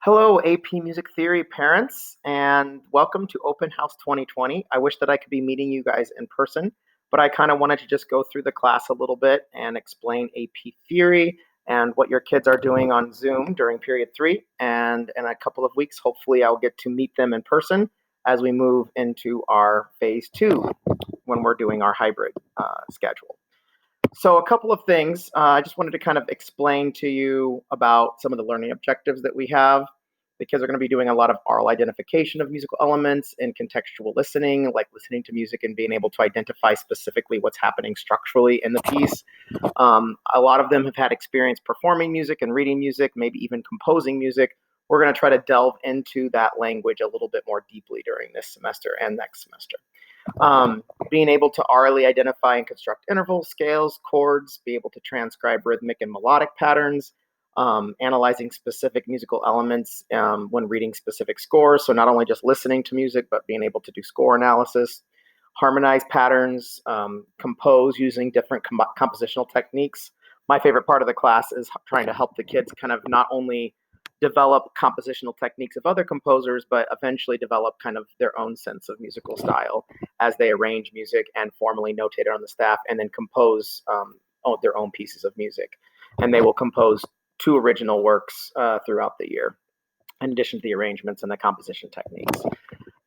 Hello, AP Music Theory parents, and welcome to Open House 2020. I wish that I could be meeting you guys in person, but I kind of wanted to just go through the class a little bit and explain AP Theory and what your kids are doing on Zoom during period 3. And in a couple of weeks, hopefully I'll get to meet them in person as we move into our phase 2 when we're doing our hybrid schedule. So a couple of things. I just wanted to kind of explain to you about some of the learning objectives that we have. The kids are going to be doing a lot of oral identification of musical elements and contextual listening, like listening to music and being able to identify specifically what's happening structurally in the piece. A lot of them have had experience performing music and reading music, maybe even composing music. We're going to try to delve into that language a little bit more deeply during this semester and next semester. Being able to orally identify and construct intervals, scales, chords, be able to transcribe rhythmic and melodic patterns, analyzing specific musical elements when reading specific scores. So not only just listening to music, but being able to do score analysis, harmonize patterns, compose using different compositional techniques. My favorite part of the class is trying to help the kids kind of not only develop compositional techniques of other composers, but eventually develop kind of their own sense of musical style as they arrange music and formally notate it on the staff and then compose their own pieces of music. And they will compose 2 original works throughout the year, in addition to the arrangements and the composition techniques.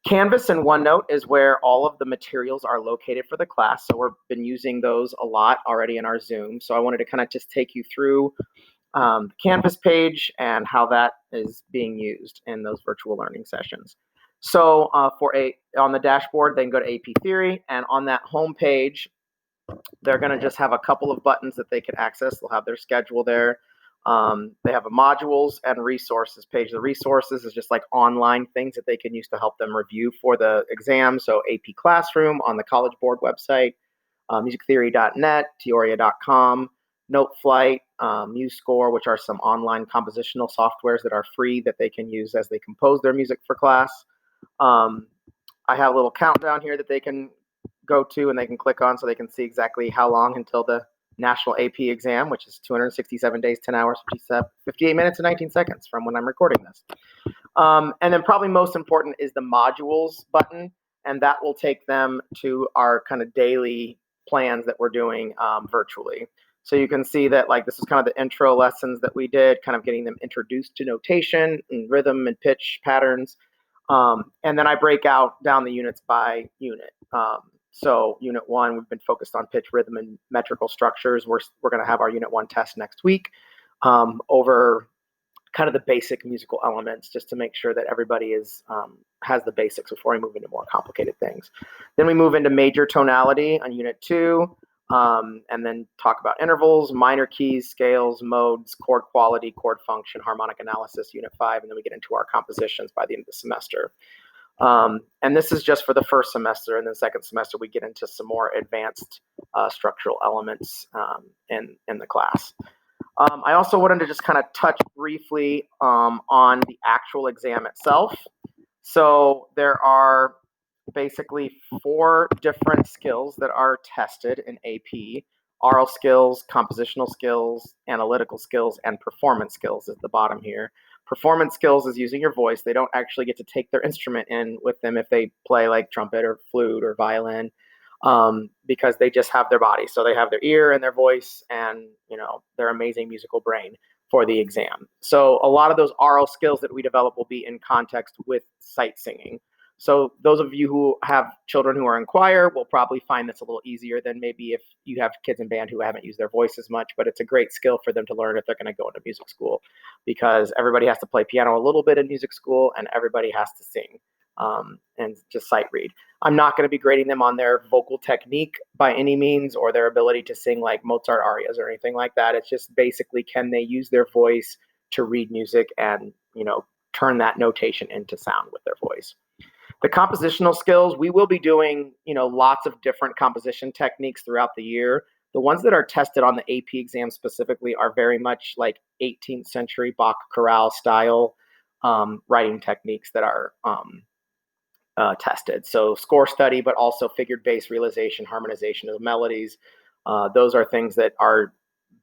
Canvas and OneNote is where all of the materials are located for the class. So we've been using those a lot already in our Zoom. So I wanted to kind of just take you through the Canvas page and how that is being used in those virtual learning sessions. So on the dashboard, they can go to AP Theory, and on that home page, they're going to just have a couple of buttons that they can access. They'll have their schedule there. They have a modules and resources page. The resources is just like online things that they can use to help them review for the exam. So AP Classroom on the College Board website, musictheory.net, teoria.com, Noteflight, MuseScore, which are some online compositional softwares that are free that they can use as they compose their music for class. I have a little countdown here that they can go to and they can click on so they can see exactly how long until the National AP exam, which is 267 days, 10 hours, 58 minutes, and 19 seconds from when I'm recording this. And then probably most important is the modules button, and that will take them to our kind of daily plans that we're doing virtually. So you can see that like this is kind of the intro lessons that we did, kind of getting them introduced to notation and rhythm and pitch patterns. And then I break out down the units by unit. So unit 1, we've been focused on pitch, rhythm, and metrical structures. We're going to have our unit 1 test next week over kind of the basic musical elements, just to make sure that everybody has the basics before we move into more complicated things. Then we move into major tonality on unit 2, and then talk about intervals, minor keys, scales, modes, chord quality, chord function, harmonic analysis, unit 5, and then we get into our compositions by the end of the semester. And this is just for the first semester, and then second semester we get into some more advanced structural elements in the class. I also wanted to just kind of touch briefly on the actual exam itself. So there are basically 4 different skills that are tested in AP: oral skills, compositional skills, analytical skills, and performance skills at the bottom here. Performance skills is using your voice. They don't actually get to take their instrument in with them if they play like trumpet or flute or violin, because they just have their body. So they have their ear and their voice and, their amazing musical brain for the exam. So a lot of those oral skills that we develop will be in context with sight singing. So those of you who have children who are in choir will probably find this a little easier than maybe if you have kids in band who haven't used their voice as much, but it's a great skill for them to learn if they're going to go into music school, because everybody has to play piano a little bit in music school and everybody has to sing and just sight read. I'm not going to be grading them on their vocal technique by any means or their ability to sing like Mozart arias or anything like that. It's just basically, can they use their voice to read music and, turn that notation into sound with their voice. The compositional skills, we will be doing, lots of different composition techniques throughout the year. The ones that are tested on the AP exam specifically are very much like 18th century Bach chorale style writing techniques that are tested. So score study, but also figured bass realization, harmonization of the melodies. Those are things that are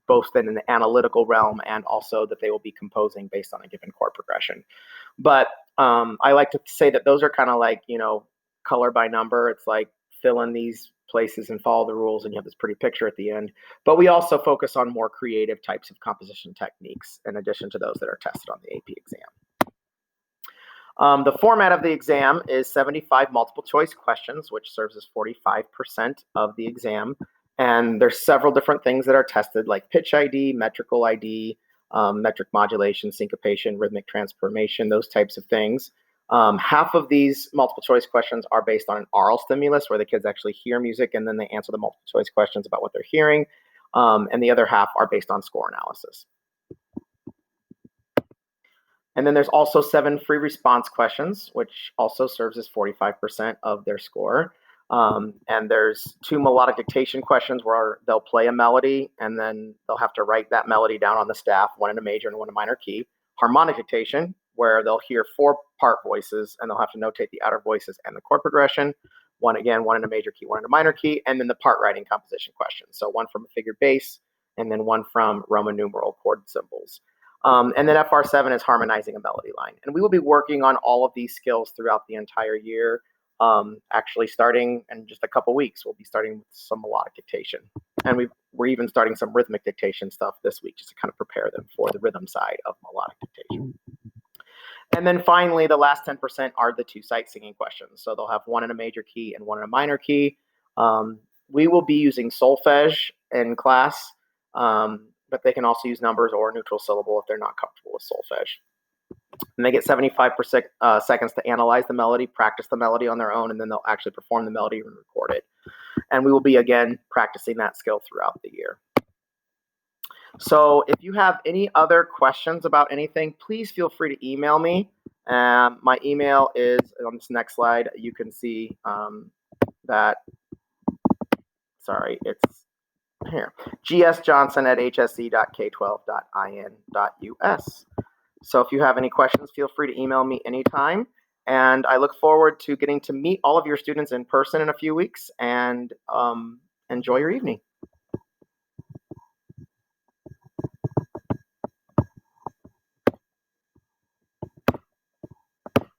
both in the analytical realm and also that they will be composing based on a given chord progression. But I like to say that those are kind of like, color by number. It's like fill in these places and follow the rules, and you have this pretty picture at the end. But we also focus on more creative types of composition techniques in addition to those that are tested on the AP exam. The format of the exam is 75 multiple choice questions, which serves as 45% of the exam. And there's several different things that are tested, like pitch ID, metrical ID, metric modulation, syncopation, rhythmic transformation, those types of things. Half of these multiple choice questions are based on an aural stimulus where the kids actually hear music and then they answer the multiple choice questions about what they're hearing. And the other half are based on score analysis. And then there's also 7 free response questions, which also serves as 45% of their score. And there's 2 melodic dictation questions where they'll play a melody and then they'll have to write that melody down on the staff, one in a major and one in a minor key. Harmonic dictation, where they'll hear 4 part voices and they'll have to notate the outer voices and the chord progression. One in a major key, one in a minor key, and then the part writing composition question. So one from a figure bass and then one from Roman numeral chord symbols. And then FR7 is harmonizing a melody line. And we will be working on all of these skills throughout the entire year. Actually, starting in just a couple weeks, we'll be starting with some melodic dictation. And we're even starting some rhythmic dictation stuff this week just to kind of prepare them for the rhythm side of melodic dictation. And then finally, the last 10% are the 2 sight singing questions. So they'll have one in a major key and one in a minor key. We will be using solfege in class. But they can also use numbers or neutral syllable if they're not comfortable with solfege. And they get 75 seconds to analyze the melody, practice the melody on their own, and then they'll actually perform the melody and record it. And we will be, again, practicing that skill throughout the year. So if you have any other questions about anything, please feel free to email me. My email is on this next slide. You can see that, sorry, it's here, gsjohnson@hsc.k12.in.us. So if you have any questions, feel free to email me anytime. And I look forward to getting to meet all of your students in person in a few weeks, and enjoy your evening.